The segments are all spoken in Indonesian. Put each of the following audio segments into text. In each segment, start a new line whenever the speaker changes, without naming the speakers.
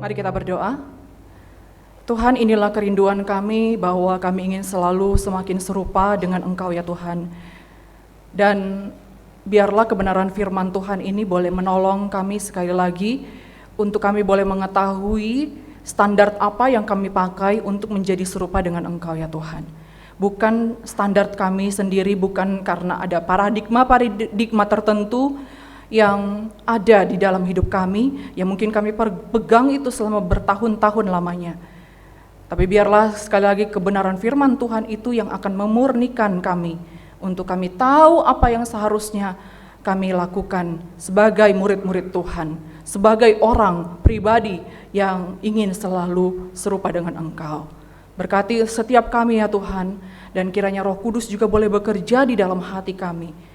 Mari kita berdoa. Tuhan, inilah kerinduan kami bahwa kami ingin selalu semakin serupa dengan Engkau ya Tuhan. Dan biarlah kebenaran firman Tuhan ini boleh menolong kami sekali lagi untuk kami boleh mengetahui standar apa yang kami pakai untuk menjadi serupa dengan Engkau ya Tuhan. Bukan standar kami sendiri, bukan karena ada paradigma tertentu yang ada di dalam hidup kami, yang mungkin kami pegang itu selama bertahun-tahun lamanya. Tapi biarlah sekali lagi kebenaran firman Tuhan itu yang akan memurnikan kami, untuk kami tahu apa yang seharusnya kami lakukan sebagai murid-murid Tuhan, sebagai orang pribadi yang ingin selalu serupa dengan Engkau. Berkati setiap kami ya Tuhan, dan kiranya Roh Kudus juga boleh bekerja di dalam hati kami.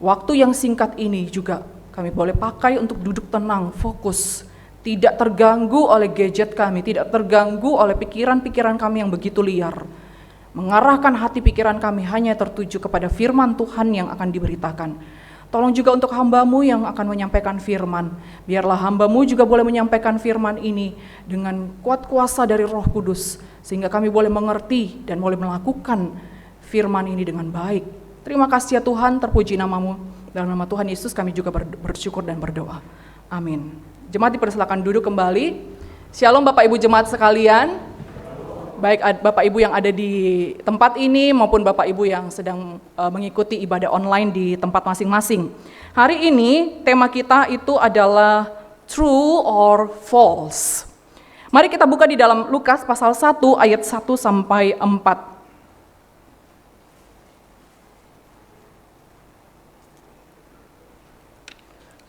Waktu yang singkat ini juga kami boleh pakai untuk duduk tenang, fokus, tidak terganggu oleh gadget kami, tidak terganggu oleh pikiran-pikiran kami yang begitu liar. Mengarahkan hati pikiran kami hanya tertuju kepada firman Tuhan yang akan diberitakan. Tolong juga untuk hamba-Mu yang akan menyampaikan firman. Biarlah hamba-Mu juga boleh menyampaikan firman ini dengan kuat kuasa dari Roh Kudus, sehingga kami boleh mengerti dan boleh melakukan firman ini dengan baik. Terima kasih ya Tuhan, terpuji nama-Mu. Dalam nama Tuhan Yesus kami juga bersyukur dan berdoa. Amin. Jemaat dipersilakan duduk kembali. Shalom Bapak Ibu jemaat sekalian. Baik Bapak Ibu yang ada di tempat ini maupun Bapak Ibu yang sedang mengikuti ibadah online di tempat masing-masing. Hari ini tema kita itu adalah true or false. Mari kita buka di dalam Lukas pasal 1 ayat 1 sampai 4.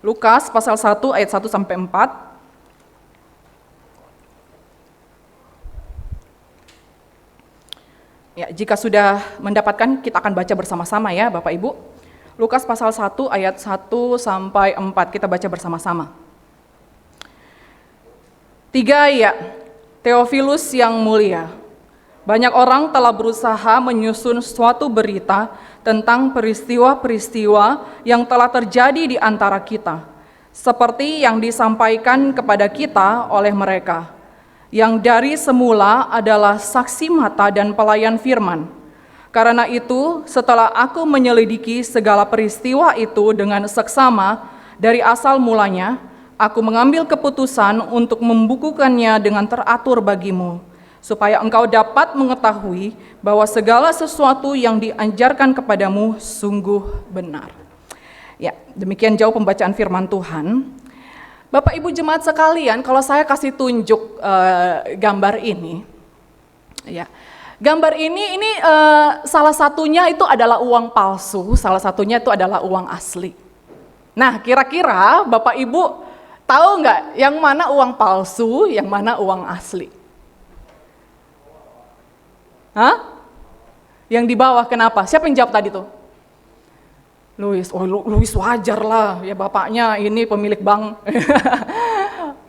Lukas pasal 1 ayat 1 sampai 4. Ya, jika sudah mendapatkan kita akan baca bersama-sama ya Bapak Ibu. Lukas pasal 1 ayat 1 sampai 4 kita baca bersama-sama. 3 ya, Theophilus yang mulia. Banyak orang telah berusaha menyusun suatu berita tentang peristiwa-peristiwa yang telah terjadi di antara kita, seperti yang disampaikan kepada kita oleh mereka, yang dari semula adalah saksi mata dan pelayan firman. Karena itu, setelah aku menyelidiki segala peristiwa itu dengan seksama dari asal mulanya, aku mengambil keputusan untuk membukukannya dengan teratur bagimu, supaya engkau dapat mengetahui bahwa segala sesuatu yang diajarkan kepadamu sungguh benar. Ya, demikian jauh pembacaan firman Tuhan. Bapak Ibu jemaat sekalian, kalau saya kasih tunjuk gambar ini, ya, gambar ini salah satunya itu adalah uang palsu, salah satunya itu adalah uang asli. Nah, kira-kira Bapak Ibu tahu nggak yang mana uang palsu, yang mana uang asli? Hah? Yang di bawah kenapa? Siapa yang jawab tadi tuh? Luis. Oh, Luis wajar lah, ya bapaknya ini pemilik bank.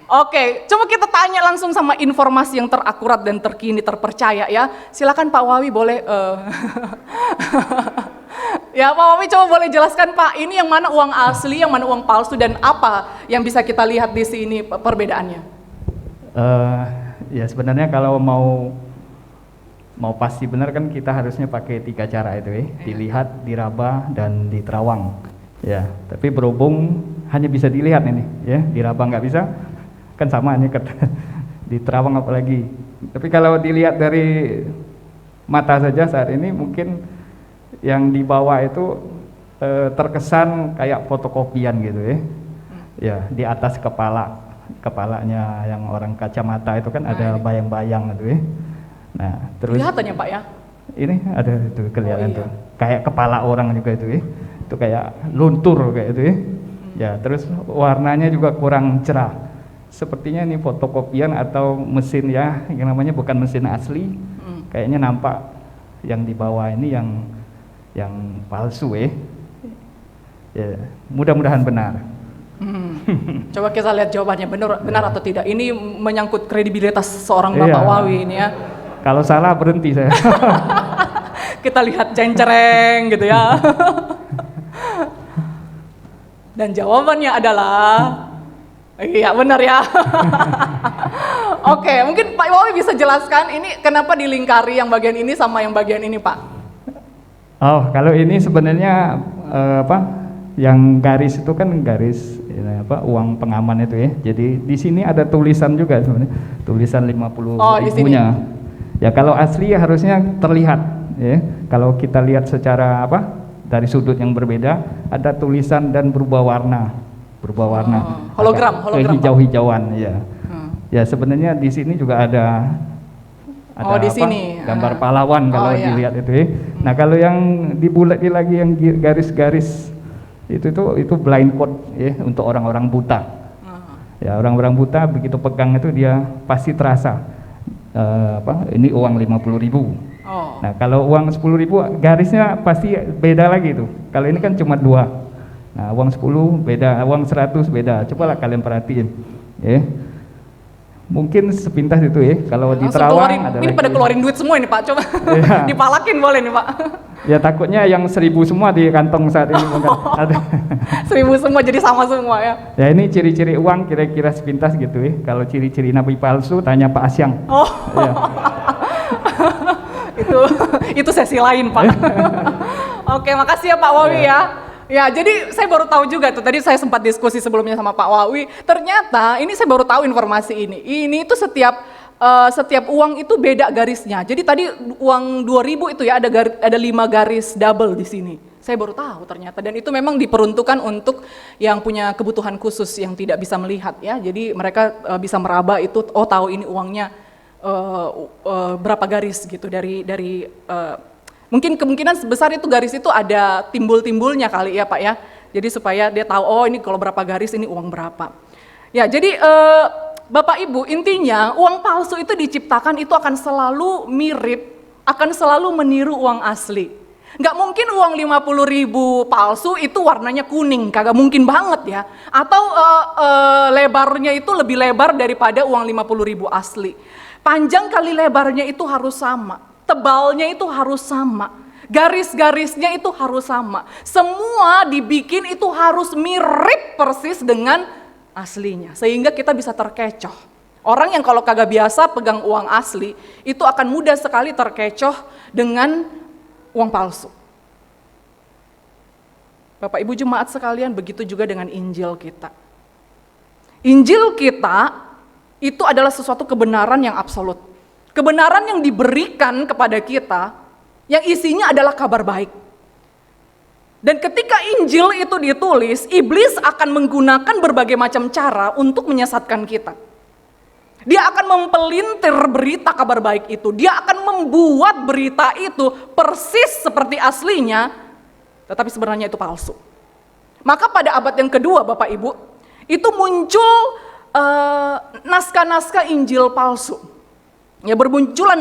Oke, coba kita tanya langsung sama informasi yang terakurat dan terkini, terpercaya ya. Silakan Pak Wawi boleh. Ya Pak Wawi coba boleh jelaskan Pak, ini yang mana uang asli, yang mana uang palsu dan apa yang bisa kita lihat di sini perbedaannya?
Ya sebenarnya kalau mau pasti benar kan kita harusnya pakai 3 cara itu ya, dilihat, diraba, dan diterawang. Ya, tapi berhubung hanya bisa dilihat ini, ya, diraba nggak bisa, kan sama ini diterawang apalagi. Tapi kalau dilihat dari mata saja saat ini mungkin yang di bawah itu terkesan kayak fotokopian gitu ya. Ya, di atas kepalanya yang orang kacamata itu kan ada bayang-bayang gitu ya. Nah, terus
kelihatan ya Pak ya?
Ini ada itu kelihatan
iya.
tuh. Kayak kepala orang juga itu ya. Itu kayak luntur kayak itu ya. Ya, terus warnanya juga kurang cerah. Sepertinya ini fotokopian atau mesin ya, yang namanya bukan mesin asli. Kayaknya nampak yang di bawah ini yang palsu ya. Ya, mudah-mudahan benar.
Coba kita lihat jawabannya benar atau tidak. Ini menyangkut kredibilitas seorang Bapak Wawi ini ya.
Kalau salah berhenti saya.
Kita lihat cencereng gitu ya. Dan jawabannya adalah iya benar ya. Oke, mungkin Pak Wawi bisa jelaskan ini kenapa dilingkari yang bagian ini sama yang bagian ini, Pak?
Oh, kalau ini sebenarnya yang garis itu kan garis uang pengaman itu ya. Jadi di sini ada tulisan juga sebenarnya, tulisan 50 ribunya. Ya kalau asli harusnya terlihat ya. Kalau kita lihat secara dari sudut yang berbeda, ada tulisan dan berubah warna.
Hologram
hijau-hijauan ya. Ya sebenarnya di sini juga ada
di sini
gambar pahlawan kalau dilihat itu ya. Nah kalau yang dibulati lagi yang garis-garis itu blind code ya untuk orang-orang buta. Ya orang-orang buta begitu pegang itu dia pasti terasa ini uang 50.000. Nah kalau uang 10.000 garisnya pasti beda lagi tuh. Kalau ini kan cuma 2. Nah uang 10 beda, uang 100 beda. Cobalah kalian perhatiin ya. Mungkin sepintas itu ya. Kalau di Terawang ada
ini pada keluarin duit semua ini Pak, coba dipalakin boleh nih Pak.
Ya takutnya yang 1.000 semua di kantong saat ini bukan ada.
1.000 semua jadi sama semua ya.
Ya ini ciri-ciri uang kira-kira sepintas gitu ya. Kalau ciri-ciri nabi palsu tanya Pak Asyang. Ya.
itu sesi lain Pak. Oke, makasih ya Pak Wawi ya. Ya, jadi saya baru tahu juga tuh, tadi saya sempat diskusi sebelumnya sama Pak Wawi, ternyata ini saya baru tahu informasi ini. Ini itu setiap uang itu beda garisnya. Jadi tadi uang 2.000 itu ya ada 5 garis double di sini. Saya baru tahu ternyata, dan itu memang diperuntukkan untuk yang punya kebutuhan khusus yang tidak bisa melihat ya. Jadi mereka bisa meraba itu, tahu ini uangnya berapa garis gitu dari mungkin kemungkinan besar itu garis itu ada timbul-timbulnya kali ya Pak ya. Jadi supaya dia tahu ini kalau berapa garis ini uang berapa. Ya jadi Bapak Ibu intinya uang palsu itu diciptakan itu akan selalu mirip, akan selalu meniru uang asli. Nggak mungkin uang 50.000 palsu itu warnanya kuning, kagak mungkin banget ya. Atau lebarnya itu lebih lebar daripada uang 50.000 asli. Panjang kali lebarnya itu harus sama. Tebalnya itu harus sama, garis-garisnya itu harus sama. Semua dibikin itu harus mirip persis dengan aslinya, sehingga kita bisa terkecoh. Orang yang kalau kagak biasa pegang uang asli, itu akan mudah sekali terkecoh dengan uang palsu. Bapak Ibu jemaat sekalian, begitu juga dengan Injil kita. Injil kita itu adalah sesuatu kebenaran yang absolut. Kebenaran yang diberikan kepada kita, yang isinya adalah kabar baik. Dan ketika Injil itu ditulis, iblis akan menggunakan berbagai macam cara untuk menyesatkan kita. Dia akan mempelintir berita kabar baik itu. Dia akan membuat berita itu persis seperti aslinya, tetapi sebenarnya itu palsu. Maka pada abad yang kedua, Bapak Ibu, itu muncul naskah-naskah Injil palsu. Ya bermunculan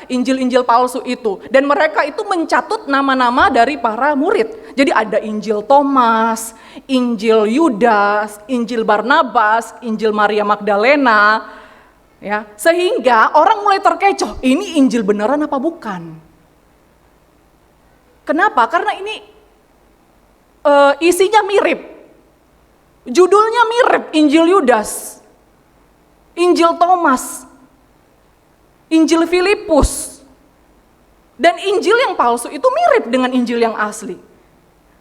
Injil-Injil palsu itu, dan mereka itu mencatut nama-nama dari para murid. Jadi ada Injil Thomas, Injil Yudas, Injil Barnabas, Injil Maria Magdalena, ya sehingga orang mulai terkecoh. Ini Injil beneran apa bukan? Kenapa? Karena ini isinya mirip, judulnya mirip, Injil Yudas, Injil Thomas, Injil Filipus, dan Injil yang palsu itu mirip dengan Injil yang asli.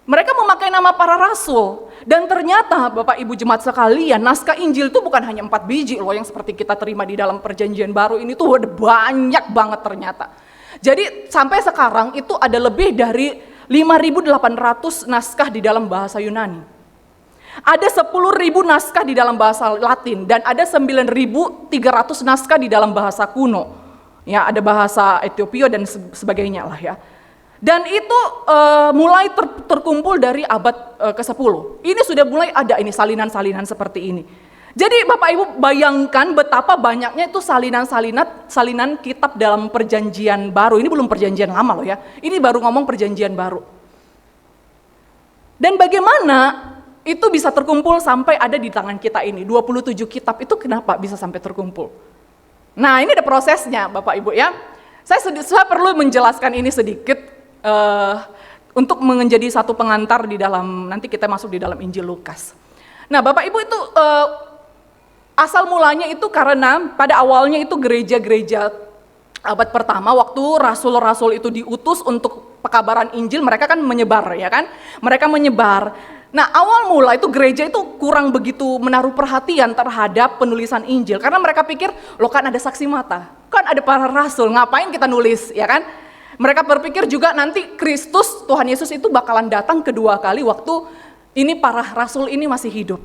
Mereka memakai nama para rasul, dan ternyata Bapak Ibu jemaat sekalian, naskah Injil itu bukan hanya 4 biji loh yang seperti kita terima di dalam perjanjian baru, ini tuh ada banyak banget ternyata. Jadi sampai sekarang itu ada lebih dari 5.800 naskah di dalam bahasa Yunani. Ada 10.000 naskah di dalam bahasa Latin, dan ada 9.300 naskah di dalam bahasa kuno. Ya, ada bahasa Ethiopia dan sebagainya lah ya. Dan itu mulai terkumpul dari abad ke-10. Ini sudah mulai ada ini salinan-salinan seperti ini. Jadi Bapak Ibu bayangkan betapa banyaknya itu salinan kitab dalam perjanjian baru. Ini belum perjanjian lama loh ya. Ini baru ngomong perjanjian baru. Dan bagaimana itu bisa terkumpul sampai ada di tangan kita ini, 27 kitab itu kenapa bisa sampai terkumpul? Nah ini ada prosesnya Bapak Ibu ya. Saya perlu menjelaskan ini sedikit untuk menjadi satu pengantar di dalam, nanti kita masuk di dalam Injil Lukas. Nah Bapak Ibu itu Asal mulanya itu karena pada awalnya itu gereja-gereja abad pertama waktu rasul-rasul itu diutus untuk pekabaran Injil, mereka kan menyebar, ya kan? Mereka menyebar. Nah, awal mula itu gereja itu kurang begitu menaruh perhatian terhadap penulisan Injil karena mereka pikir, loh kan ada saksi mata, kan ada para rasul, ngapain kita nulis, ya kan? Mereka berpikir juga nanti Kristus, Tuhan Yesus itu bakalan datang kedua kali waktu ini para rasul ini masih hidup.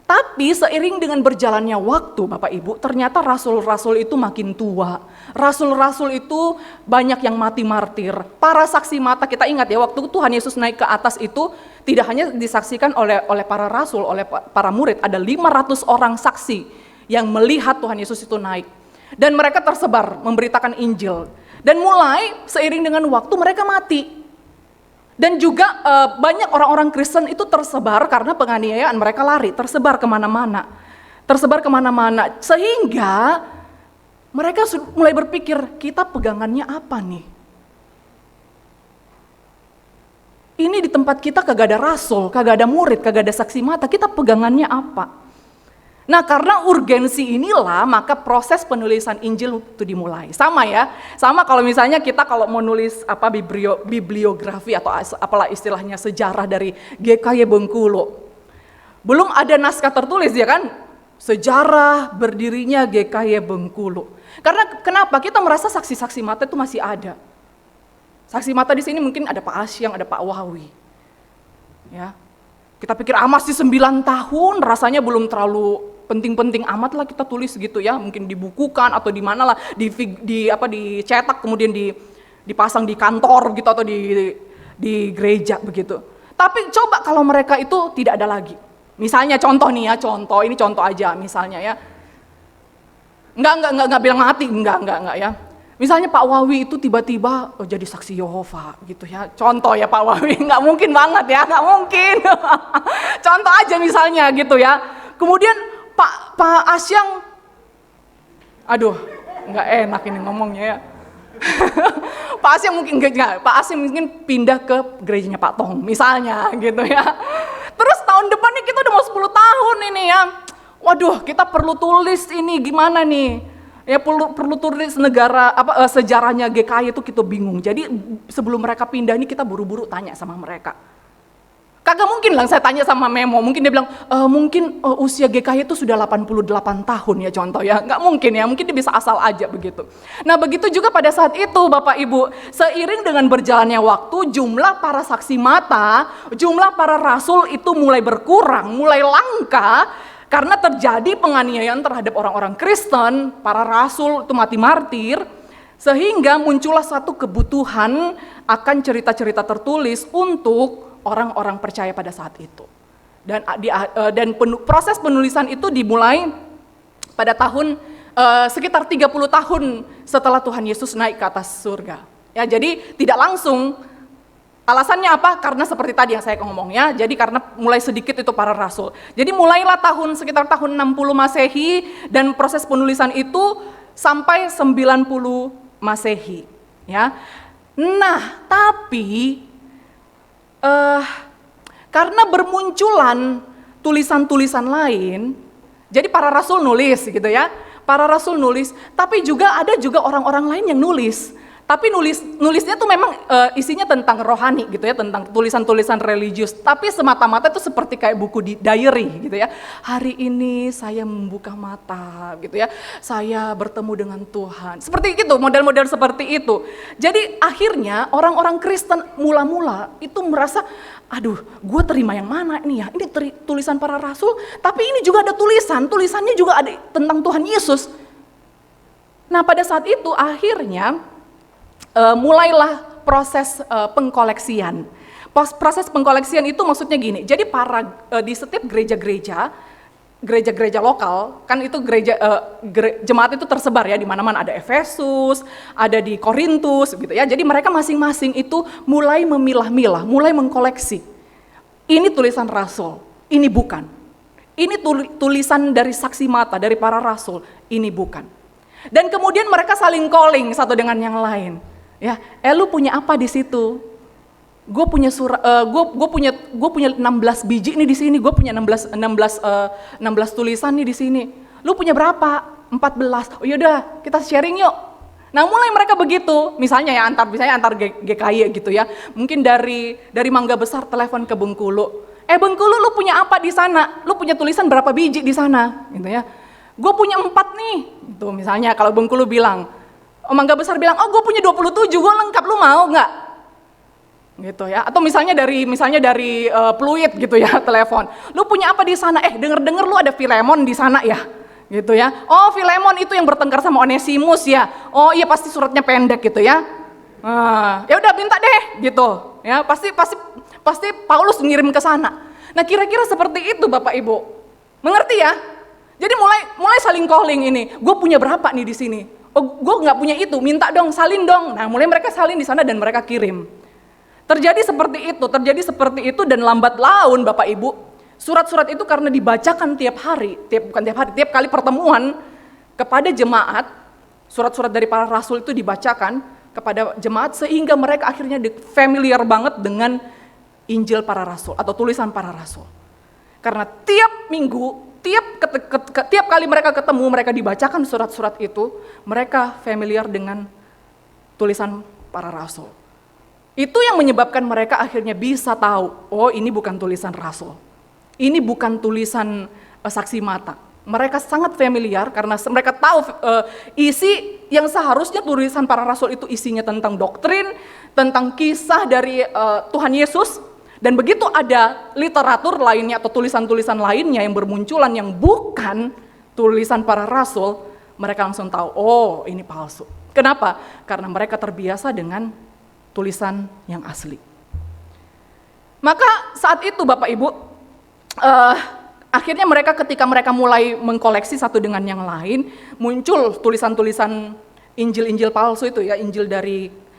Tapi seiring dengan berjalannya waktu Bapak Ibu, ternyata rasul-rasul itu makin tua. Rasul-rasul itu banyak yang mati martir. Para saksi mata, kita ingat ya waktu Tuhan Yesus naik ke atas itu tidak hanya disaksikan oleh para rasul, oleh para murid. Ada 500 orang saksi yang melihat Tuhan Yesus itu naik. Dan mereka tersebar memberitakan Injil. Dan mulai seiring dengan waktu mereka mati. Dan juga banyak orang-orang Kristen itu tersebar karena penganiayaan, mereka lari, tersebar kemana-mana. Sehingga mereka mulai berpikir, kita pegangannya apa nih? Ini di tempat kita kagak ada rasul, kagak ada murid, kagak ada saksi mata, kita pegangannya apa? Nah, karena urgensi inilah maka proses penulisan Injil itu dimulai. Sama ya, sama kalau misalnya kita kalau mau nulis bibliografi atau apalah istilahnya sejarah dari GKY Bengkulu. Belum ada naskah tertulis ya kan? Sejarah berdirinya GKY Bengkulu. Karena kenapa? Kita merasa saksi-saksi mata itu masih ada. Saksi mata di sini mungkin ada Pak Asyang, ada Pak Wawi. Ya. Kita pikir masih 9 tahun, rasanya belum terlalu penting-penting amat lah kita tulis gitu ya, mungkin dibukukan atau di mana lah, dicetak kemudian dipasang di kantor gitu atau di gereja begitu. Tapi coba kalau mereka itu tidak ada lagi. Misalnya contoh nih ya, ini contoh aja misalnya ya. Enggak bilang mati, enggak ya. Misalnya Pak Wawi itu tiba-tiba jadi saksi Yehova gitu ya. Contoh ya Pak Wawi, enggak mungkin banget ya, enggak mungkin. Contoh aja misalnya gitu ya. Kemudian Pak Asyang, aduh, nggak enak ini ngomongnya ya. Pak Asyang mungkin pindah ke gerejanya Pak Tong, misalnya gitu ya. Terus tahun depannya kita udah mau 10 tahun ini ya. Waduh, kita perlu tulis ini gimana nih? Ya perlu tulis sejarahnya GKY itu kita bingung. Jadi sebelum mereka pindah ini kita buru-buru tanya sama mereka. Kagak mungkin lah saya tanya sama Memo, mungkin dia bilang, mungkin usia GKY itu sudah 88 tahun ya contoh ya, nggak mungkin ya, mungkin dia bisa asal aja begitu. Nah begitu juga pada saat itu Bapak Ibu, seiring dengan berjalannya waktu, jumlah para saksi mata, jumlah para rasul itu mulai berkurang, mulai langka, karena terjadi penganiayaan terhadap orang-orang Kristen, para rasul itu mati martir, sehingga muncullah satu kebutuhan akan cerita-cerita tertulis untuk orang-orang percaya pada saat itu. Dan proses penulisan itu dimulai pada tahun sekitar 30 tahun setelah Tuhan Yesus naik ke atas surga. Ya, jadi tidak langsung. Alasannya apa? Karena seperti tadi yang saya ngomong ya. Jadi karena mulai sedikit itu para rasul. Jadi mulailah sekitar tahun 60 Masehi dan proses penulisan itu sampai 90 Masehi. Ya. Nah, tapi karena bermunculan tulisan-tulisan lain, jadi para rasul nulis gitu ya, tapi juga ada orang-orang lain yang nulis. Tapi nulisnya tuh memang isinya tentang rohani gitu ya, tentang tulisan-tulisan religius. Tapi semata-mata itu seperti kayak buku di diary gitu ya. Hari ini saya membuka mata gitu ya, saya bertemu dengan Tuhan. Seperti itu, model-model seperti itu. Jadi akhirnya orang-orang Kristen mula-mula itu merasa, aduh gue terima yang mana ini ya, ini tulisan para rasul, tapi ini juga ada tulisannya juga ada tentang Tuhan Yesus. Nah pada saat itu akhirnya, mulailah proses pengkoleksian. Proses pengkoleksian itu maksudnya gini, jadi di setiap gereja-gereja lokal, kan itu jemaat itu tersebar ya, di mana-mana ada Efesus, ada di Korintus gitu ya. Jadi mereka masing-masing itu mulai memilah-milah, mulai mengkoleksi. Ini tulisan rasul, ini bukan. Ini tulisan dari saksi mata, dari para rasul, ini bukan. Dan kemudian mereka saling calling satu dengan yang lain. Ya, lu punya apa di situ? gue punya gue punya 16 biji nih di sini, gue punya 16 tulisan nih di sini. Lu punya berapa? 14. Oh yaudah, kita sharing yuk. Nah, mulai mereka begitu, misalnya antar GKI gitu ya. Mungkin dari Mangga Besar telepon ke Bengkulu. Bengkulu, lu punya apa di sana? Lu punya tulisan berapa biji di sana? Gitu ya. Gue punya 4 nih. Gitu misalnya kalau Bengkulu bilang, Mangga Besar bilang, oh gue punya 27, gue lengkap, lu mau nggak? Gitu ya. Atau misalnya dari Pluit gitu ya, telepon. Lu punya apa di sana? Denger lu ada Filemon di sana ya. Gitu ya. Oh, Filemon itu yang bertengkar sama Onesimus ya. Oh iya, pasti suratnya pendek gitu ya. Ya udah minta deh gitu. Ya, pasti Paulus ngirim ke sana. Nah, kira-kira seperti itu Bapak Ibu. Mengerti ya? Jadi mulai saling calling ini. Gue punya berapa nih di sini? Oh, gue nggak punya itu, minta dong, salin dong. Nah, mulai mereka salin di sana dan mereka kirim. Terjadi seperti itu dan lambat laun Bapak Ibu, surat-surat itu karena dibacakan tiap kali pertemuan kepada jemaat, surat-surat dari para rasul itu dibacakan kepada jemaat sehingga mereka akhirnya familiar banget dengan Injil para rasul atau tulisan para rasul. Karena tiap minggu, tiap kali mereka ketemu, mereka dibacakan surat-surat itu, mereka familiar dengan tulisan para rasul. Itu yang menyebabkan mereka akhirnya bisa tahu, oh ini bukan tulisan rasul. Ini bukan tulisan saksi mata. Mereka sangat familiar karena mereka tahu isi yang seharusnya tulisan para rasul itu isinya tentang doktrin, tentang kisah dari Tuhan Yesus. Dan begitu ada literatur lainnya atau tulisan-tulisan lainnya yang bermunculan yang bukan tulisan para rasul, mereka langsung tahu, oh ini palsu. Kenapa? Karena mereka terbiasa dengan tulisan yang asli. Maka saat itu Bapak Ibu, akhirnya ketika mereka mulai mengkoleksi satu dengan yang lain, muncul tulisan-tulisan Injil-Injil palsu itu ya,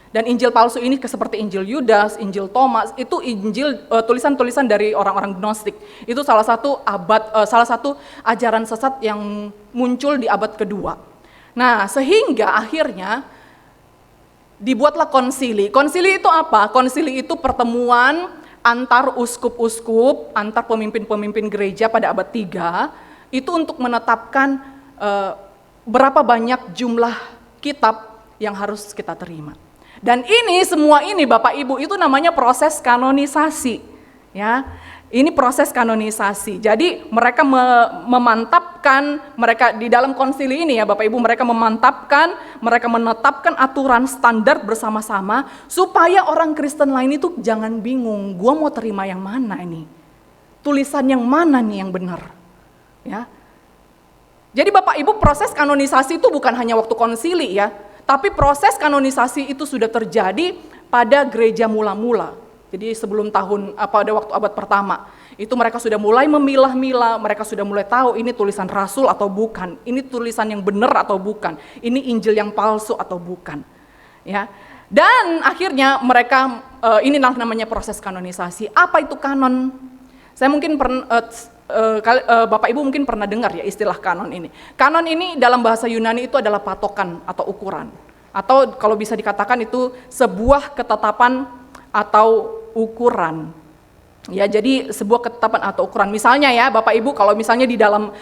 dan Injil palsu ini seperti Injil Yudas, Injil Thomas, itu tulisan-tulisan dari orang-orang Gnostik. Itu salah satu ajaran sesat yang muncul di abad kedua. Nah, sehingga akhirnya dibuatlah konsili. Konsili itu apa? Konsili itu pertemuan antar uskup-uskup, antar pemimpin-pemimpin gereja pada abad 3, itu untuk menetapkan berapa banyak jumlah kitab yang harus kita terima. Dan semua ini Bapak Ibu itu namanya proses kanonisasi. Ya, ini proses kanonisasi. Jadi mereka memantapkan, mereka di dalam konsili ini ya Bapak Ibu, mereka menetapkan aturan standar bersama-sama supaya orang Kristen lain itu jangan bingung, gua mau terima yang mana ini? Tulisan yang mana nih yang benar? Ya. Jadi Bapak Ibu, proses kanonisasi itu bukan hanya waktu konsili ya, tapi proses kanonisasi itu sudah terjadi pada gereja mula-mula. Jadi sebelum pada waktu abad pertama, itu mereka sudah mulai memilah-milah, mereka sudah mulai tahu ini tulisan rasul atau bukan, ini tulisan yang benar atau bukan, ini Injil yang palsu atau bukan. Ya. Dan akhirnya mereka, inilah namanya proses kanonisasi. Apa itu kanon? Saya mungkin Bapak Ibu mungkin pernah dengar ya istilah kanon ini. Kanon ini dalam bahasa Yunani itu adalah patokan atau ukuran. Atau kalau bisa dikatakan itu sebuah ketetapan atau ukuran. Ya, jadi sebuah ketetapan atau ukuran. Misalnya ya Bapak Ibu, kalau misalnya di dalam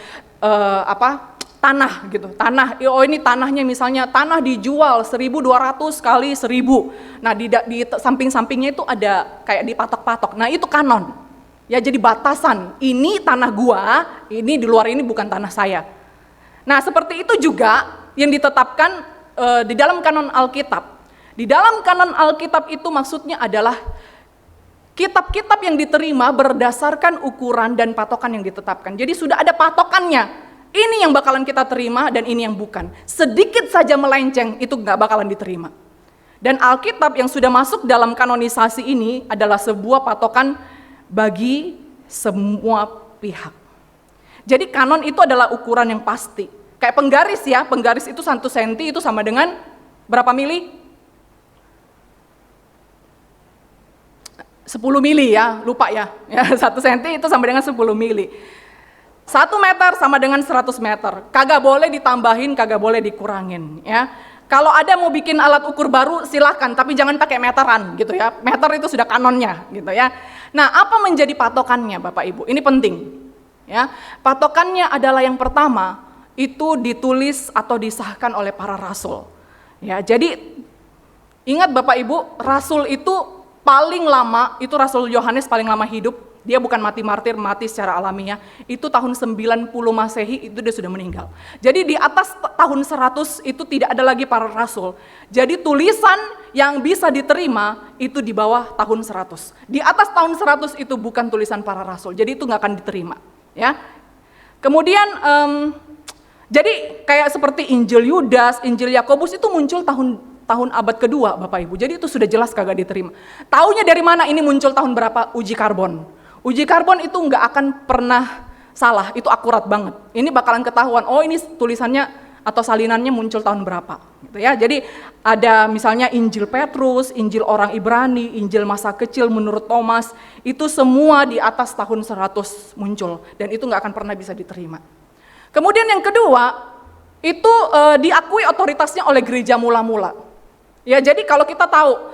tanah gitu. Ini tanahnya misalnya tanah dijual 1.200 kali 1.000. Nah, di samping-sampingnya itu ada kayak dipatok-patok. Nah, itu kanon. Ya, jadi batasan, ini tanah gua, ini di luar ini bukan tanah saya. Nah, seperti itu juga yang ditetapkan di dalam kanon Alkitab. Di dalam kanon Alkitab itu maksudnya adalah kitab-kitab yang diterima berdasarkan ukuran dan patokan yang ditetapkan. Jadi sudah ada patokannya, ini yang bakalan kita terima dan ini yang bukan. Sedikit saja melenceng, itu nggak bakalan diterima. Dan Alkitab yang sudah masuk dalam kanonisasi ini adalah sebuah patokan bagi semua pihak. Jadi kanon itu adalah ukuran yang pasti. Kayak penggaris ya, penggaris itu 1 senti itu sama dengan berapa mili? 10 mili ya, lupa ya. 1 senti itu sama dengan 10 mili. 1 meter sama dengan 100 meter. Kagak boleh ditambahin, kagak boleh dikurangin ya. Kalau ada mau bikin alat ukur baru silahkan, tapi jangan pakai meteran gitu ya. Meter itu sudah kanonnya gitu ya. Nah, apa menjadi patokannya Bapak Ibu? Ini penting ya. Patokannya adalah yang pertama itu ditulis atau disahkan oleh para rasul. Ya, jadi ingat Bapak Ibu, rasul itu paling lama, itu Rasul Yohanes paling lama hidup. Dia bukan mati martir, mati secara alamiah. Itu tahun 90 Masehi, itu dia sudah meninggal. Jadi di atas tahun 100 itu tidak ada lagi para rasul. Jadi tulisan yang bisa diterima itu di bawah tahun 100. Di atas tahun 100 itu bukan tulisan para rasul. Jadi itu nggak akan diterima. Ya. Kemudian, jadi kayak seperti Injil Yudas, Injil Yakobus itu muncul tahun abad kedua Bapak Ibu. Jadi itu sudah jelas kagak diterima. Taunya dari mana ini muncul tahun berapa? Uji karbon. Uji karbon itu nggak akan pernah salah, itu akurat banget. Ini bakalan ketahuan, oh ini tulisannya atau salinannya muncul tahun berapa. Gitu ya. Jadi ada misalnya Injil Petrus, Injil orang Ibrani, Injil masa kecil menurut Thomas, itu semua di atas tahun 100 muncul. Dan itu nggak akan pernah bisa diterima. Kemudian yang kedua, itu diakui otoritasnya oleh gereja mula-mula. Ya, jadi kalau kita tahu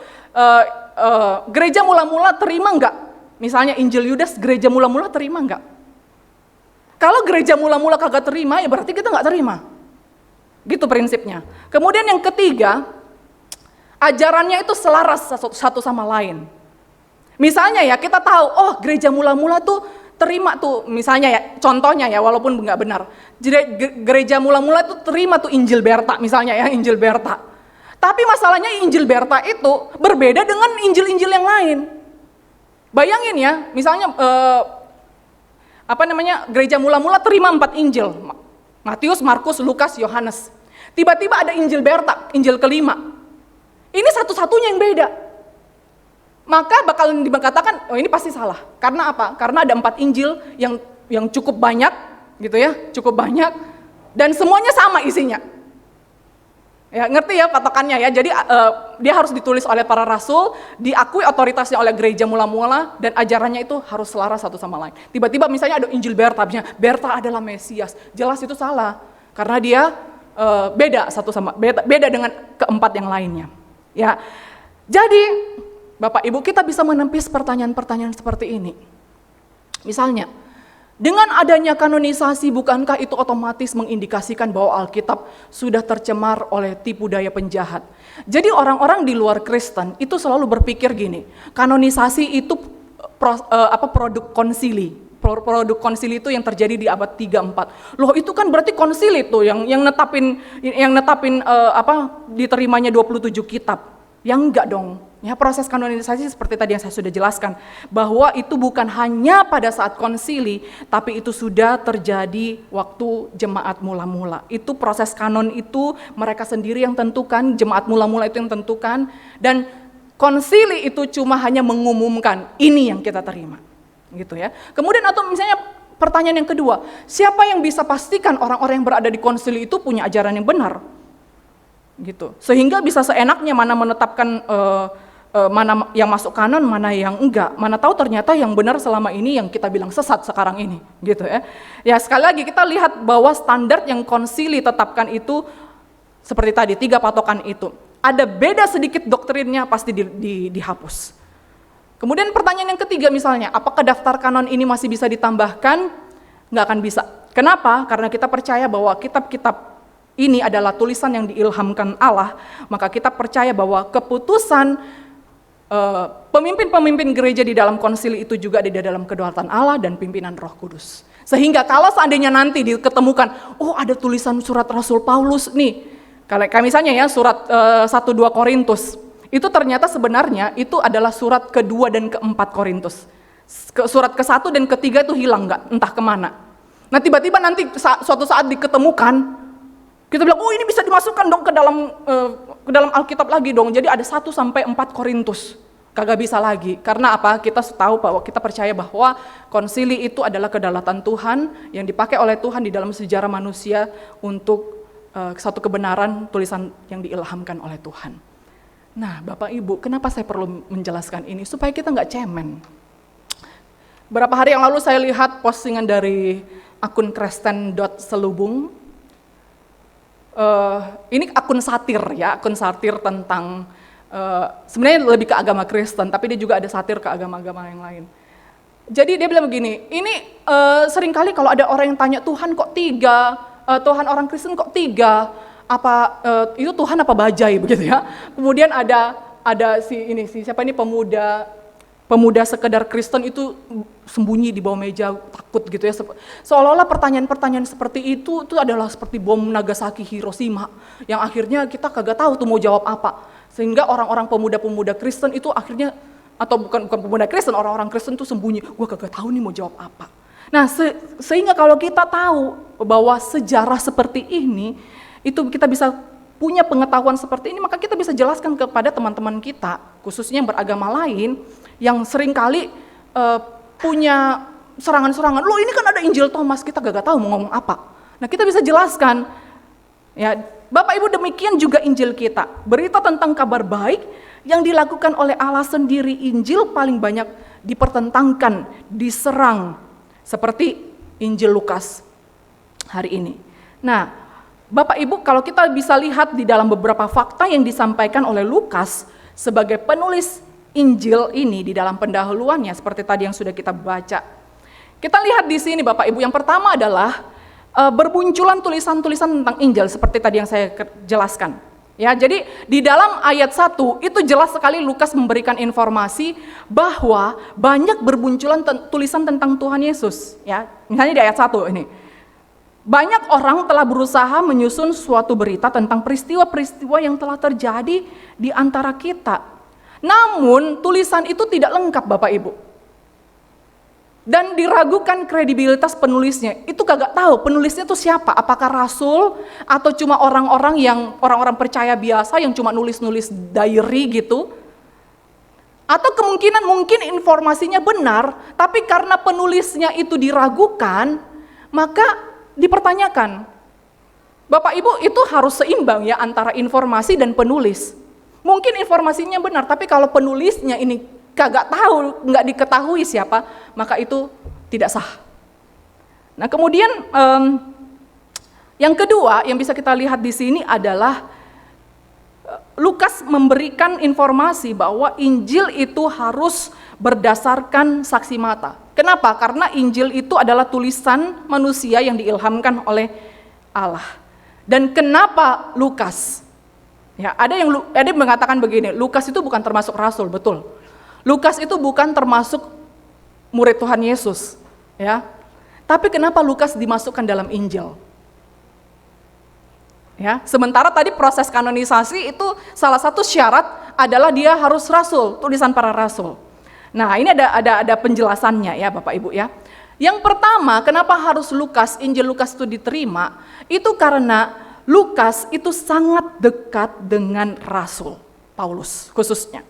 gereja mula-mula terima nggak? Misalnya Injil Yudas, gereja mula-mula terima nggak? Kalau gereja mula-mula kagak terima, ya berarti kita nggak terima. Gitu prinsipnya. Kemudian yang ketiga, ajarannya itu selaras satu sama lain. Misalnya ya kita tahu, oh gereja mula-mula tuh terima tuh, misalnya ya, contohnya ya walaupun nggak benar. Gereja mula-mula tuh terima tuh Injil Berta, misalnya ya Injil Berta. Tapi masalahnya Injil Berta itu berbeda dengan Injil-Injil yang lain. Bayangin ya, misalnya gereja mula-mula terima 4 Injil. Matius, Markus, Lukas, Yohanes. Tiba-tiba ada Injil Berta, Injil kelima. Ini satu-satunya yang beda. Maka bakal dikatakan, oh ini pasti salah. Karena apa? Karena ada 4 Injil yang cukup banyak, gitu ya, cukup banyak. Dan semuanya sama isinya. Ya, ngerti ya patokannya ya. Jadi dia harus ditulis oleh para rasul, diakui otoritasnya oleh gereja mula-mula, dan ajarannya itu harus selaras satu sama lain. Tiba-tiba misalnya ada Injil Berta, misalnya Berta adalah Mesias, jelas itu salah karena dia beda dengan keempat yang lainnya. Ya, jadi Bapak Ibu kita bisa menepis pertanyaan-pertanyaan seperti ini. Misalnya, dengan adanya kanonisasi, bukankah itu otomatis mengindikasikan bahwa Alkitab sudah tercemar oleh tipu daya penjahat? Jadi orang-orang di luar Kristen itu selalu berpikir gini, kanonisasi itu produk konsili. Produk konsili itu yang terjadi di abad 3-4. Loh itu kan berarti konsili tuh yang netapin diterimanya 27 kitab. Yang enggak dong. Ya, proses kanonisasi seperti tadi yang saya sudah jelaskan, bahwa itu bukan hanya pada saat konsili, tapi itu sudah terjadi waktu jemaat mula-mula. Itu proses kanon itu mereka sendiri yang tentukan, jemaat mula-mula itu yang tentukan, dan konsili itu cuma hanya mengumumkan, ini yang kita terima. Gitu ya. Kemudian atau misalnya pertanyaan yang kedua, siapa yang bisa pastikan orang-orang yang berada di konsili itu punya ajaran yang benar? Gitu. Sehingga bisa seenaknya mana menetapkan mana yang masuk kanon, mana yang enggak. Mana tahu ternyata yang benar selama ini yang kita bilang sesat sekarang ini, gitu ya. Ya sekali lagi kita lihat bahwa standar yang konsili tetapkan itu seperti tadi 3 patokan itu. Ada beda sedikit doktrinnya pasti dihapus. Kemudian pertanyaan yang ketiga misalnya, apakah daftar kanon ini masih bisa ditambahkan? Nggak akan bisa. Kenapa? Karena kita percaya bahwa kitab-kitab ini adalah tulisan yang diilhamkan Allah, maka kita percaya bahwa keputusan pemimpin-pemimpin gereja di dalam konsili itu juga ada di dalam kedaulatan Allah dan pimpinan Roh Kudus. Sehingga kalau seandainya nanti diketemukan, oh ada tulisan surat Rasul Paulus nih, kayak misalnya ya surat 1-2 Korintus, itu ternyata sebenarnya itu adalah surat kedua dan keempat Korintus. Surat ke-1 dan ke-3 itu hilang nggak, entah kemana. Nah tiba-tiba nanti suatu saat diketemukan, kita bilang, oh ini bisa dimasukkan dong ke dalam Alkitab lagi dong. Jadi ada 1-4 Korintus. Kagak bisa lagi. Karena apa? Kita tahu bahwa kita percaya bahwa konsili itu adalah kedaulatan Tuhan yang dipakai oleh Tuhan di dalam sejarah manusia untuk satu kebenaran tulisan yang diilhamkan oleh Tuhan. Nah Bapak Ibu, kenapa saya perlu menjelaskan ini? Supaya kita nggak cemen. Beberapa hari yang lalu saya lihat postingan dari akun Kristen.selubung. ini akun satir ya, akun satir tentang sebenarnya lebih ke agama Kristen, tapi dia juga ada satir ke agama-agama yang lain. Jadi dia bilang begini, ini seringkali kalau ada orang yang tanya Tuhan kok tiga, Tuhan orang Kristen kok tiga, apa itu Tuhan apa bajai begitu ya. Kemudian ada siapa ini pemuda sekedar Kristen itu sembunyi di bawah meja takut gitu ya. Seolah-olah pertanyaan-pertanyaan seperti itu adalah seperti bom Nagasaki Hiroshima yang akhirnya kita kagak tahu tuh mau jawab apa. Sehingga orang-orang pemuda-pemuda Kristen itu akhirnya, atau bukan pemuda Kristen, orang-orang Kristen tuh sembunyi, gue kagak tahu nih mau jawab apa. Nah sehingga kalau kita tahu bahwa sejarah seperti ini, itu kita bisa punya pengetahuan seperti ini, maka kita bisa jelaskan kepada teman-teman kita, khususnya yang beragama lain, yang seringkali punya serangan-serangan, loh ini kan ada Injil Thomas, kita gak tahu mau ngomong apa. Nah kita bisa jelaskan, ya Bapak Ibu demikian juga Injil kita, berita tentang kabar baik yang dilakukan oleh Allah sendiri. Injil paling banyak dipertentangkan, diserang, seperti Injil Lukas hari ini. Nah Bapak Ibu kalau kita bisa lihat di dalam beberapa fakta yang disampaikan oleh Lukas sebagai penulis Injil ini di dalam pendahuluannya seperti tadi yang sudah kita baca. Kita lihat di sini Bapak Ibu, yang pertama adalah berbunculan tulisan-tulisan tentang Injil seperti tadi yang saya jelaskan. Ya, jadi di dalam ayat 1 itu jelas sekali Lukas memberikan informasi bahwa banyak berbunculan tulisan tentang Tuhan Yesus. Ya, misalnya di ayat 1 ini. Banyak orang telah berusaha menyusun suatu berita tentang peristiwa-peristiwa yang telah terjadi di antara kita. Namun tulisan itu tidak lengkap Bapak Ibu. Dan diragukan kredibilitas penulisnya. Itu kagak tahu penulisnya itu siapa. Apakah rasul atau cuma orang-orang percaya biasa yang cuma nulis-nulis diary gitu. Atau kemungkinan mungkin informasinya benar, tapi karena penulisnya itu diragukan, maka dipertanyakan. Bapak Ibu itu harus seimbang ya antara informasi dan penulis. Mungkin informasinya benar, tapi kalau penulisnya ini kagak tahu, nggak diketahui siapa, maka itu tidak sah. Nah kemudian yang kedua yang bisa kita lihat di sini adalah Lukas memberikan informasi bahwa Injil itu harus berdasarkan saksi mata. Kenapa? Karena Injil itu adalah tulisan manusia yang diilhamkan oleh Allah. Dan kenapa Lukas? Ya, ada yang mengatakan begini, Lukas itu bukan termasuk rasul, betul. Lukas itu bukan termasuk murid Tuhan Yesus, ya. Tapi kenapa Lukas dimasukkan dalam Injil? Ya, sementara tadi proses kanonisasi itu salah satu syarat adalah dia harus rasul, tulisan para rasul. Nah, ini ada penjelasannya ya Bapak Ibu ya. Yang pertama, kenapa harus Injil Lukas itu diterima? Itu karena Lukas itu sangat dekat dengan Rasul Paulus khususnya.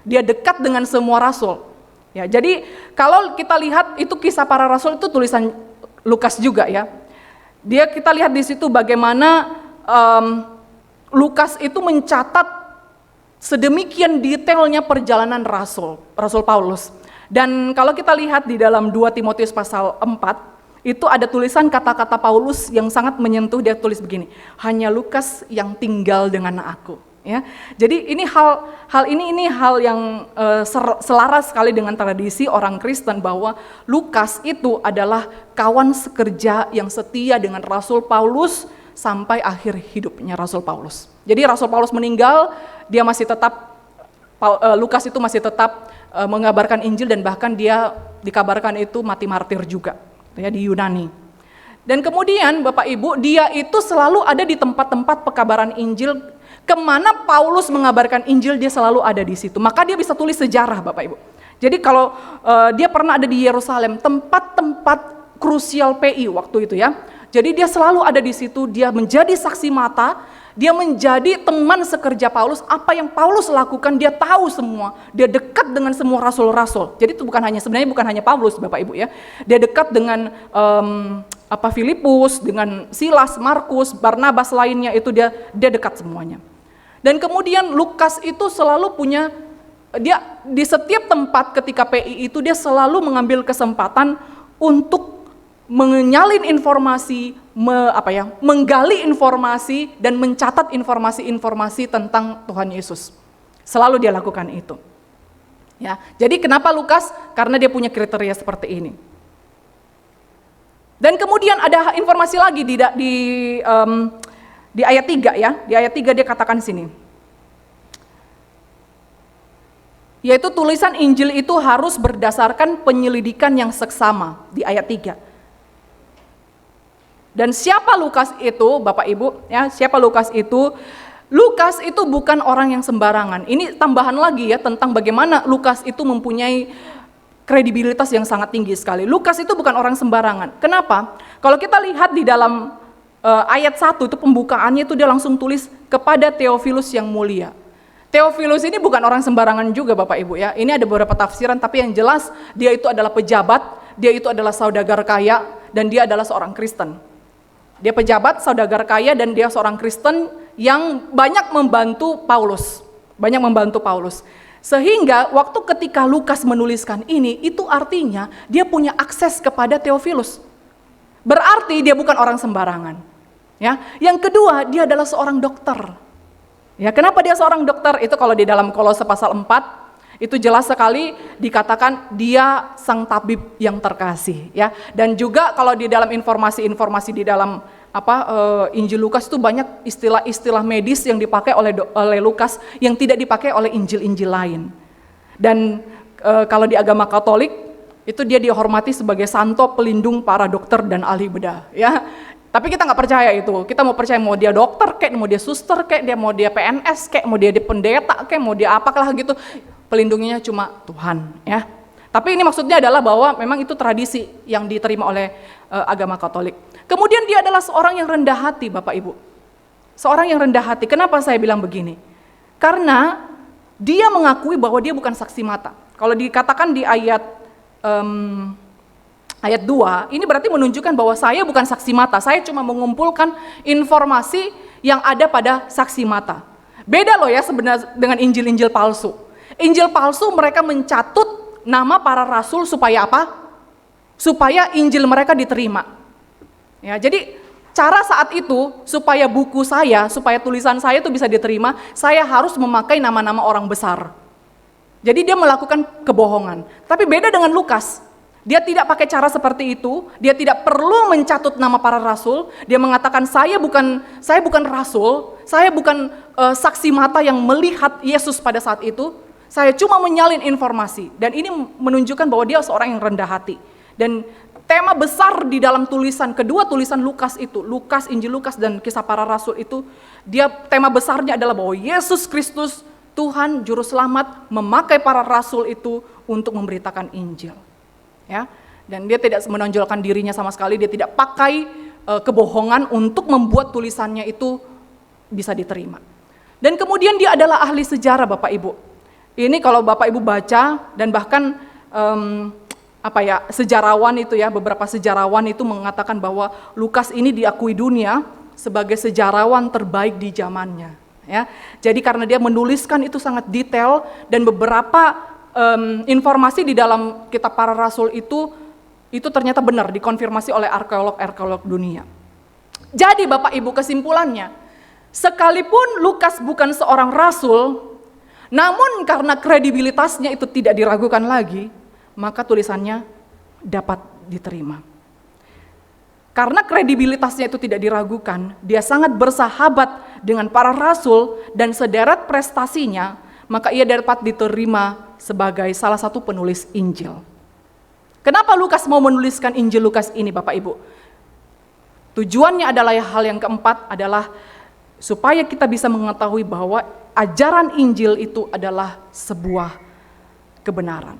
Dia dekat dengan semua rasul. Ya, jadi kalau kita lihat itu kisah para rasul itu tulisan Lukas juga ya. Kita lihat di situ bagaimana Lukas itu mencatat sedemikian detailnya perjalanan Rasul Paulus. Dan kalau kita lihat di dalam 2 Timotius pasal 4, itu ada tulisan kata-kata Paulus yang sangat menyentuh. Dia tulis begini, hanya Lukas yang tinggal dengan aku. Ya, jadi ini hal yang selaras sekali dengan tradisi orang Kristen bahwa Lukas itu adalah kawan sekerja yang setia dengan Rasul Paulus sampai akhir hidupnya Rasul Paulus. Jadi Rasul Paulus meninggal, dia masih tetap Lukas itu masih tetap mengabarkan Injil dan bahkan dia dikabarkan itu mati martir juga ya di Yunani. Dan kemudian Bapak Ibu, dia itu selalu ada di tempat-tempat pekabaran Injil. Kemana Paulus mengabarkan Injil, dia selalu ada di situ. Maka dia bisa tulis sejarah Bapak Ibu. Jadi kalau dia pernah ada di Yerusalem, tempat-tempat krusial PI waktu itu ya. Jadi dia selalu ada di situ, dia menjadi saksi mata, dia menjadi teman sekerja Paulus. Apa yang Paulus lakukan dia tahu semua. Dia dekat dengan semua rasul-rasul. Jadi itu sebenarnya bukan hanya Paulus Bapak Ibu ya. Dia dekat dengan Filipus, dengan Silas, Markus, Barnabas lainnya, itu dia dekat semuanya. Dan kemudian Lukas itu selalu punya, dia di setiap tempat ketika PI itu dia selalu mengambil kesempatan untuk menyalin informasi, menggali informasi dan mencatat informasi-informasi tentang Tuhan Yesus. Selalu dia lakukan itu. Ya, jadi kenapa Lukas? Karena dia punya kriteria seperti ini. Dan kemudian ada informasi lagi di ayat 3 ya. Di ayat 3 dia katakan sini. Yaitu tulisan Injil itu harus berdasarkan penyelidikan yang seksama di ayat 3. Dan siapa Lukas itu, Bapak Ibu, ya, siapa Lukas itu? Lukas itu bukan orang yang sembarangan. Ini tambahan lagi ya tentang bagaimana Lukas itu mempunyai kredibilitas yang sangat tinggi sekali. Lukas itu bukan orang sembarangan. Kenapa? Kalau kita lihat di dalam ayat 1 itu pembukaannya itu dia langsung tulis kepada Theophilus yang mulia. Theophilus ini bukan orang sembarangan juga Bapak Ibu ya. Ini ada beberapa tafsiran tapi yang jelas dia itu adalah pejabat, dia itu adalah saudagar kaya dan dia adalah seorang Kristen. Dia pejabat, saudagar kaya, dan dia seorang Kristen yang banyak membantu Paulus. Sehingga waktu ketika Lukas menuliskan ini, itu artinya dia punya akses kepada Theophilus. Berarti dia bukan orang sembarangan. Ya. Yang kedua, dia adalah seorang dokter. Ya, kenapa dia seorang dokter? Itu kalau di dalam Kolose pasal 4, itu jelas sekali dikatakan dia sang tabib yang terkasih ya. Dan juga kalau di dalam informasi-informasi di dalam Injil Lukas itu banyak istilah-istilah medis yang dipakai oleh Lukas yang tidak dipakai oleh Injil-Injil lain. Dan kalau di agama Katolik itu dia dihormati sebagai santo pelindung para dokter dan ahli bedah ya. Tapi kita nggak percaya itu. Kita mau percaya mau dia dokter kek, mau dia suster kek, mau dia PNS kek, mau dia pendeta kek, mau dia apalah gitu. Pelindunginya cuma Tuhan ya. Tapi ini maksudnya adalah bahwa memang itu tradisi yang diterima oleh agama Katolik. Kemudian dia adalah seorang yang rendah hati Bapak Ibu. Seorang yang rendah hati. Kenapa saya bilang begini? Karena dia mengakui bahwa dia bukan saksi mata. Kalau dikatakan di ayat 2, ini berarti menunjukkan bahwa saya bukan saksi mata. Saya cuma mengumpulkan informasi yang ada pada saksi mata. Beda loh ya sebenarnya dengan Injil-Injil palsu. Injil palsu mereka mencatut nama para rasul supaya apa? Supaya Injil mereka diterima. Ya, jadi cara saat itu supaya buku saya, supaya tulisan saya itu bisa diterima, saya harus memakai nama-nama orang besar. Jadi dia melakukan kebohongan. Tapi beda dengan Lukas. Dia tidak pakai cara seperti itu, dia tidak perlu mencatut nama para rasul. Dia mengatakan saya bukan rasul, saya bukan saksi mata yang melihat Yesus pada saat itu. Saya cuma menyalin informasi dan ini menunjukkan bahwa dia seorang yang rendah hati. Dan tema besar di dalam kedua tulisan Lukas itu, Injil Lukas dan Kisah Para Rasul itu, tema besarnya adalah bahwa Yesus Kristus, Tuhan Juru Selamat, memakai para rasul itu untuk memberitakan Injil. Ya, dan dia tidak menonjolkan dirinya sama sekali, dia tidak pakai kebohongan untuk membuat tulisannya itu bisa diterima. Dan kemudian dia adalah ahli sejarah Bapak Ibu. Ini kalau Bapak Ibu baca dan bahkan sejarawan itu ya, beberapa sejarawan itu mengatakan bahwa Lukas ini diakui dunia sebagai sejarawan terbaik di zamannya. Ya, jadi karena dia menuliskan itu sangat detail dan beberapa informasi di dalam kitab para rasul itu ternyata benar dikonfirmasi oleh arkeolog dunia. Jadi Bapak Ibu kesimpulannya, sekalipun Lukas bukan seorang rasul, namun karena kredibilitasnya itu tidak diragukan lagi, maka tulisannya dapat diterima. Karena kredibilitasnya itu tidak diragukan, dia sangat bersahabat dengan para rasul dan sederet prestasinya, maka ia dapat diterima sebagai salah satu penulis Injil. Kenapa Lukas mau menuliskan Injil Lukas ini Bapak Ibu? Tujuannya adalah hal yang keempat adalah supaya kita bisa mengetahui bahwa ajaran Injil itu adalah sebuah kebenaran.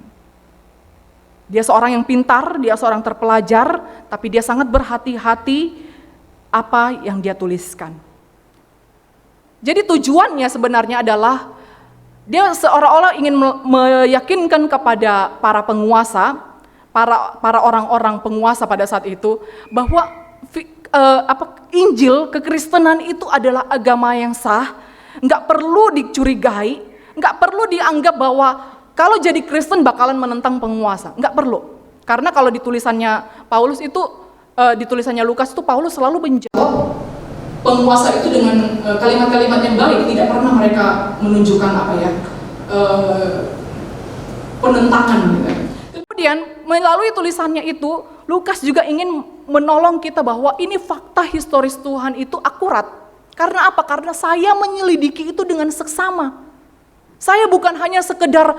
Dia seorang yang pintar, dia seorang terpelajar, tapi dia sangat berhati-hati apa yang dia tuliskan. Jadi tujuannya sebenarnya adalah dia seolah-olah ingin meyakinkan kepada para penguasa, para orang-orang penguasa pada saat itu, bahwa Injil, kekristenan itu adalah agama yang sah, nggak perlu dicurigai, nggak perlu dianggap bahwa kalau jadi Kristen bakalan menentang penguasa, nggak perlu. Karena kalau di tulisannya Paulus itu di tulisannya Lukas itu Paulus selalu menjawab penguasa itu dengan kalimat-kalimat yang baik, tidak pernah mereka menunjukkan penentangan gitu. Kemudian melalui tulisannya itu Lukas juga ingin menolong kita bahwa ini fakta historis Tuhan itu akurat. Karena apa? Karena saya menyelidiki itu dengan seksama. Saya bukan hanya sekedar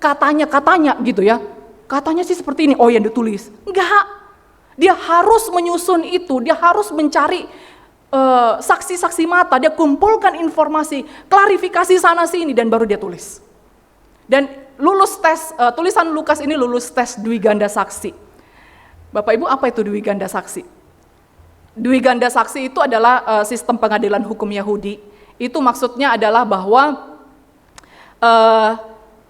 katanya gitu ya. Katanya sih seperti ini, oh yang ditulis. Enggak. Dia harus menyusun itu, dia harus mencari saksi-saksi mata, dia kumpulkan informasi, klarifikasi sana sini dan baru dia tulis. Dan lulus tes, tulisan Lukas ini lulus tes Dwi Ganda Saksi. Bapak Ibu, apa itu Dwi Ganda Saksi? Dwi Ganda Saksi itu adalah sistem pengadilan hukum Yahudi. Itu maksudnya adalah bahwa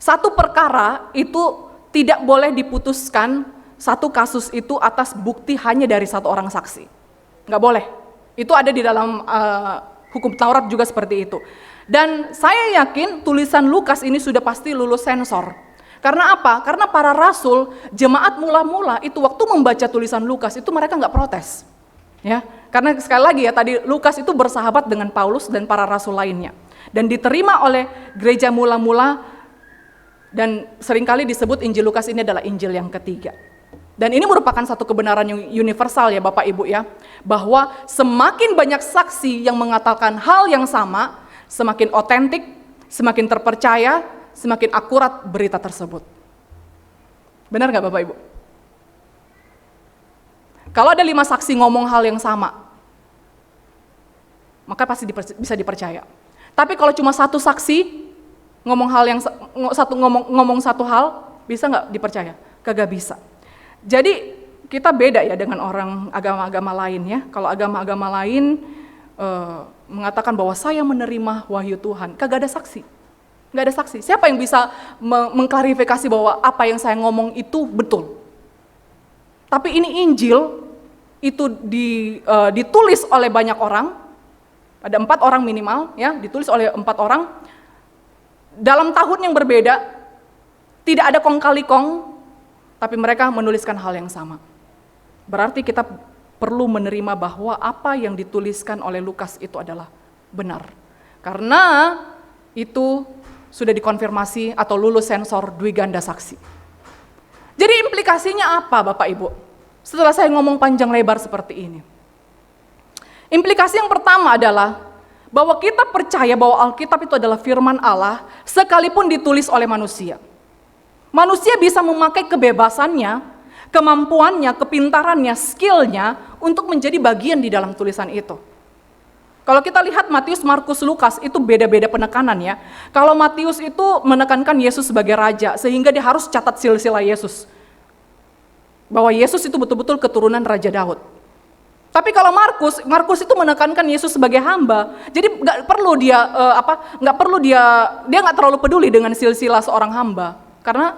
satu perkara itu tidak boleh diputuskan satu kasus itu atas bukti hanya dari satu orang saksi. Nggak boleh. Itu ada di dalam hukum Taurat juga seperti itu. Dan saya yakin tulisan Lukas ini sudah pasti lulus sensor. Karena apa? Karena para rasul, jemaat mula-mula itu waktu membaca tulisan Lukas itu mereka nggak protes. Ya, karena sekali lagi ya tadi Lukas itu bersahabat dengan Paulus dan para rasul lainnya. Dan diterima oleh gereja mula-mula dan seringkali disebut Injil Lukas ini adalah Injil yang ketiga. Dan ini merupakan satu kebenaran yang universal ya Bapak Ibu ya, bahwa semakin banyak saksi yang mengatakan hal yang sama, semakin otentik, semakin terpercaya, semakin akurat berita tersebut. Benar nggak Bapak Ibu? Kalau ada 5 saksi ngomong hal yang sama, maka pasti bisa dipercaya. Tapi kalau cuma satu saksi ngomong satu hal, bisa nggak dipercaya? Kagak bisa. Jadi kita beda ya dengan orang agama-agama lain ya. Kalau agama-agama lain mengatakan bahwa saya menerima wahyu Tuhan, kagak ada saksi. Nggak ada saksi. Siapa yang bisa mengklarifikasi bahwa apa yang saya ngomong itu betul? Tapi ini Injil itu ditulis oleh banyak orang, ada 4 orang minimal ya, ditulis oleh 4 orang dalam tahun yang berbeda, tidak ada kong kali kong. Tapi mereka menuliskan hal yang sama. Berarti kita perlu menerima bahwa apa yang dituliskan oleh Lukas itu adalah benar. Karena itu sudah dikonfirmasi atau lulus sensor Dwi Ganda Saksi. Jadi implikasinya apa Bapak Ibu? Setelah saya ngomong panjang lebar seperti ini. Implikasi yang pertama adalah bahwa kita percaya bahwa Alkitab itu adalah firman Allah sekalipun ditulis oleh manusia. Manusia bisa memakai kebebasannya, kemampuannya, kepintarannya, skillnya untuk menjadi bagian di dalam tulisan itu. Kalau kita lihat Matius, Markus, Lukas itu beda-beda penekanan ya. Kalau Matius itu menekankan Yesus sebagai raja sehingga dia harus catat silsilah Yesus. Bahwa Yesus itu betul-betul keturunan Raja Daud. Tapi kalau Markus itu menekankan Yesus sebagai hamba. Jadi nggak perlu dia dia nggak terlalu peduli dengan silsilah seorang hamba. Karena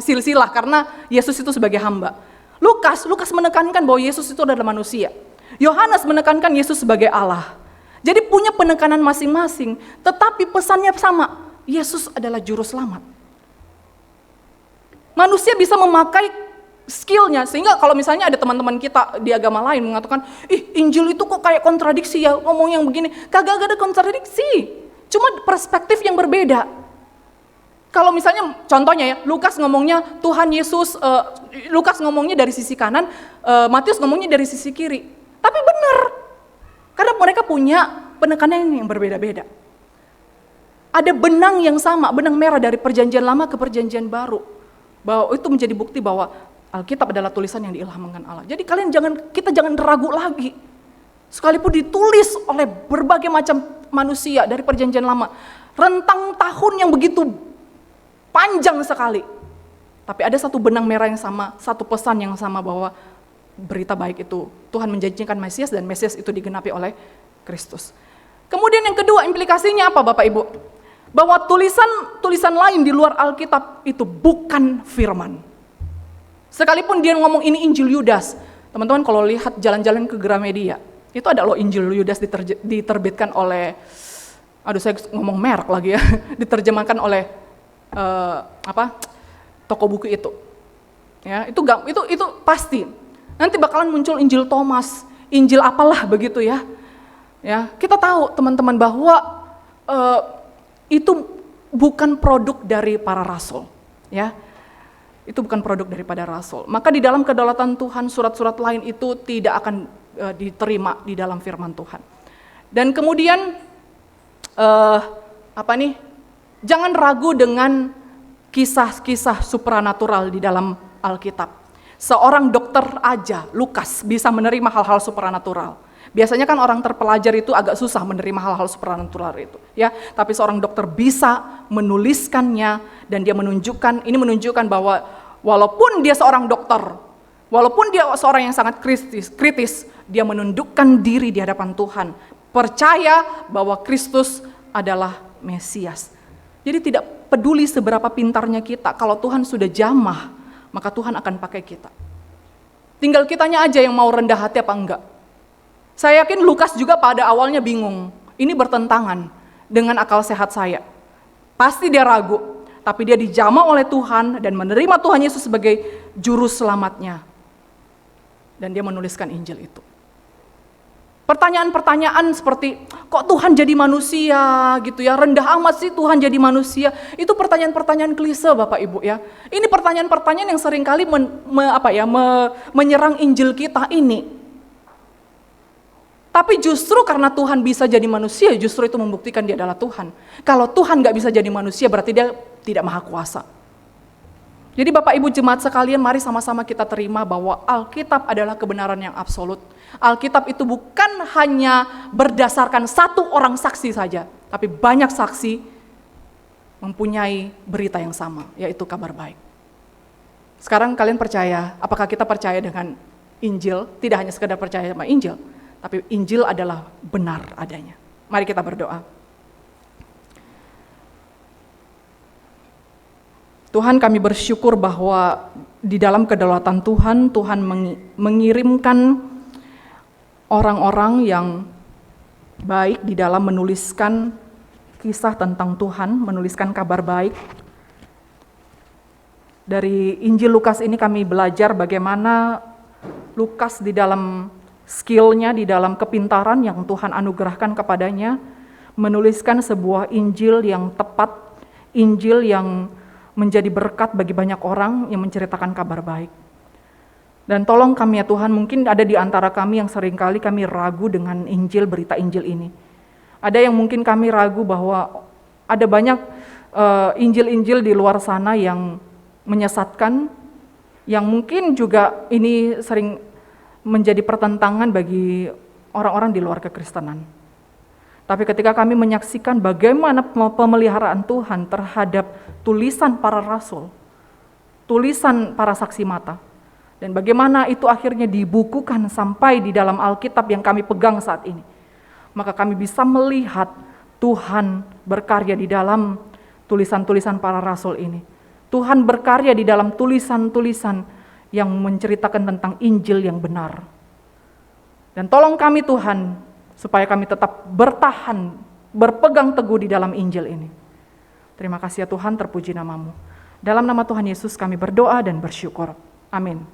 silsilah karena Yesus itu sebagai hamba. Lukas menekankan bahwa Yesus itu adalah manusia. Yohanes menekankan Yesus sebagai Allah. Jadi punya penekanan masing-masing, tetapi pesannya sama. Yesus adalah juru selamat. Manusia bisa memakai skillnya, sehingga kalau misalnya ada teman-teman kita di agama lain mengatakan, Injil itu kok kayak kontradiksi ya, ngomong yang begini. Kagak ada kontradiksi, cuma perspektif yang berbeda. Kalau misalnya contohnya ya, Lukas ngomongnya Tuhan Yesus, Lukas ngomongnya dari sisi kanan, Matius ngomongnya dari sisi kiri. Tapi benar, karena mereka punya penekanan yang berbeda-beda. Ada benang yang sama, benang merah dari perjanjian lama ke perjanjian baru. Bahwa itu menjadi bukti bahwa Alkitab adalah tulisan yang diilhamkan Allah. Jadi kita jangan ragu lagi. Sekalipun ditulis oleh berbagai macam manusia dari perjanjian lama, rentang tahun yang begitu panjang sekali. Tapi ada satu benang merah yang sama, satu pesan yang sama bahwa berita baik itu Tuhan menjanjikan Mesias dan Mesias itu digenapi oleh Kristus. Kemudian yang kedua implikasinya apa Bapak Ibu? Bahwa tulisan lain di luar Alkitab itu bukan firman. Sekalipun dia ngomong ini Injil Yudas, teman-teman kalau lihat jalan-jalan ke Gramedia, itu ada loh Injil Yudas diterbitkan oleh, saya ngomong merek lagi ya, diterjemahkan oleh toko buku itu. Ya, itu pasti. Nanti bakalan muncul Injil Thomas, Injil apalah begitu ya. Ya, kita tahu teman-teman bahwa itu bukan produk dari para rasul, ya. Itu bukan produk daripada rasul. Maka di dalam kedaulatan Tuhan, surat-surat lain itu tidak akan diterima di dalam firman Tuhan. Dan kemudian jangan ragu dengan kisah-kisah supranatural di dalam Alkitab. Seorang dokter aja, Lukas, bisa menerima hal-hal supranatural. Biasanya kan orang terpelajar itu agak susah menerima hal-hal supranatural itu, ya. Tapi seorang dokter bisa menuliskannya dan dia menunjukkan bahwa walaupun dia seorang dokter, walaupun dia seorang yang sangat kritis, dia menundukkan diri di hadapan Tuhan, percaya bahwa Kristus adalah Mesias. Jadi tidak peduli seberapa pintarnya kita, kalau Tuhan sudah jamah, maka Tuhan akan pakai kita. Tinggal kitanya aja yang mau rendah hati apa enggak. Saya yakin Lukas juga pada awalnya bingung. Ini bertentangan dengan akal sehat saya. Pasti dia ragu, tapi dia dijamah oleh Tuhan dan menerima Tuhan Yesus sebagai juru selamatnya. Dan dia menuliskan Injil itu. Pertanyaan-pertanyaan seperti, kok Tuhan jadi manusia gitu ya, rendah amat sih Tuhan jadi manusia. Itu pertanyaan-pertanyaan klise Bapak Ibu ya. Ini pertanyaan-pertanyaan yang seringkali menyerang Injil kita ini. Tapi justru karena Tuhan bisa jadi manusia, justru itu membuktikan dia adalah Tuhan. Kalau Tuhan gak bisa jadi manusia, berarti dia tidak maha kuasa. Jadi Bapak Ibu jemaat sekalian, mari sama-sama kita terima bahwa Alkitab adalah kebenaran yang absolut. Alkitab itu bukan hanya berdasarkan satu orang saksi saja, tapi banyak saksi mempunyai berita yang sama, yaitu kabar baik. Sekarang kalian percaya, apakah kita percaya dengan Injil? Tidak hanya sekedar percaya sama Injil, tapi Injil adalah benar adanya. Mari kita berdoa. Tuhan, kami bersyukur bahwa di dalam kedaulatan Tuhan, Tuhan mengirimkan orang-orang yang baik di dalam menuliskan kisah tentang Tuhan, menuliskan kabar baik. Dari Injil Lukas ini kami belajar bagaimana Lukas di dalam skill-nya, di dalam kepintaran yang Tuhan anugerahkan kepadanya, menuliskan sebuah Injil yang tepat, Injil yang menjadi berkat bagi banyak orang yang menceritakan kabar baik. Dan tolong kami ya Tuhan, mungkin ada di antara kami yang seringkali kami ragu dengan Injil, berita Injil ini. Ada yang mungkin kami ragu bahwa ada banyak Injil-Injil di luar sana yang menyesatkan, yang mungkin juga ini sering menjadi pertentangan bagi orang-orang di luar kekristenan. Tapi ketika kami menyaksikan bagaimana pemeliharaan Tuhan terhadap tulisan para rasul, tulisan para saksi mata, dan bagaimana itu akhirnya dibukukan sampai di dalam Alkitab yang kami pegang saat ini, maka kami bisa melihat Tuhan berkarya di dalam tulisan-tulisan para rasul ini. Tuhan berkarya di dalam tulisan-tulisan yang menceritakan tentang Injil yang benar. Dan tolong kami Tuhan, supaya kami tetap bertahan, berpegang teguh di dalam Injil ini. Terima kasih ya Tuhan, terpuji namamu. Dalam nama Tuhan Yesus kami berdoa dan bersyukur. Amin.